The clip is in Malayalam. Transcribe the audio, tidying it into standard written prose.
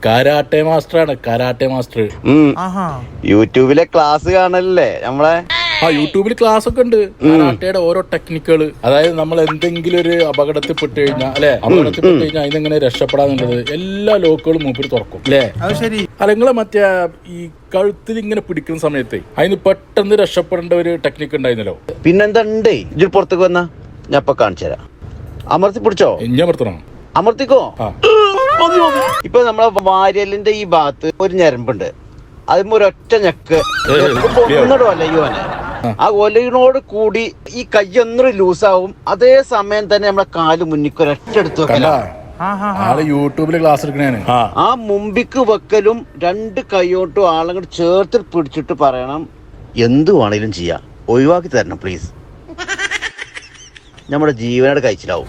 കരാട്ടെ മാസ്റ്ററാണ്, കരാട്ടെ മാസ്റ്റർ. യൂട്യൂബിലെ ക്ലാസ് കാണല്ലേ നമ്മളെ? യൂട്യൂബിൽ ക്ലാസ് ഒക്കെ ഉണ്ട് കരാട്ടയുടെ ഓരോ ടെക്നിക്കുകൾ. അതായത് നമ്മൾ എന്തെങ്കിലും ഒരു അപകടത്തിൽപ്പെട്ട് കഴിഞ്ഞാൽ അതിനെങ്ങനെ രക്ഷപ്പെടാന്നുള്ളത് എല്ലാ ലോക്കുകളും മൂപ്പര് തുറക്കും അല്ലേ? അല്ലെങ്കിൽ മറ്റേ ഈ കഴുത്തിൽ ഇങ്ങനെ പിടിക്കുന്ന സമയത്ത് അതിന് പെട്ടെന്ന് രക്ഷപ്പെടേണ്ട ഒരു ടെക്നിക്ക് ഉണ്ടായിരുന്നല്ലോ. പിന്നെന്താ ഉണ്ട്? ഇജ്ജ് പുറത്തേക്ക് വന്നാ ഞാൻ ഇപ്പൊ കാണിച്ചു തരാം. അമർത്തി പിടിച്ചോ? ഇനി അമർത്തണം. അമർത്തിക്കോ. ഇപ്പൊ നമ്മളെ വാര്യലിന്റെ ഈ ഭാഗത്ത് ഒരു ഞരമ്പുണ്ട്, അതിന് ഒരൊറ്റ ഞെക്ക് ഒലയുവാനെ. ആ ഒലയിനോട് കൂടി ഈ കയ്യൊന്നും ലൂസാവും. അതേ സമയം തന്നെ നമ്മളെ കാല് മുന്നിക്ക് ഒരൊറ്റ എടുത്ത് വെക്കലാണ്. യൂട്യൂബില് ക്ലാസ് എടുക്കണേന്. ആ മുമ്പിക്ക് വെക്കലും രണ്ട് കൈയോട്ടും ആളങ്ങോട്ട് ചേർത്ത് പിടിച്ചിട്ട് പറയണം എന്തു വേണേലും ചെയ്യാം, ഒഴിവാക്കി തരണം പ്ലീസ്. നമ്മുടെ ജീവനോട് കഴിച്ചിലാവും.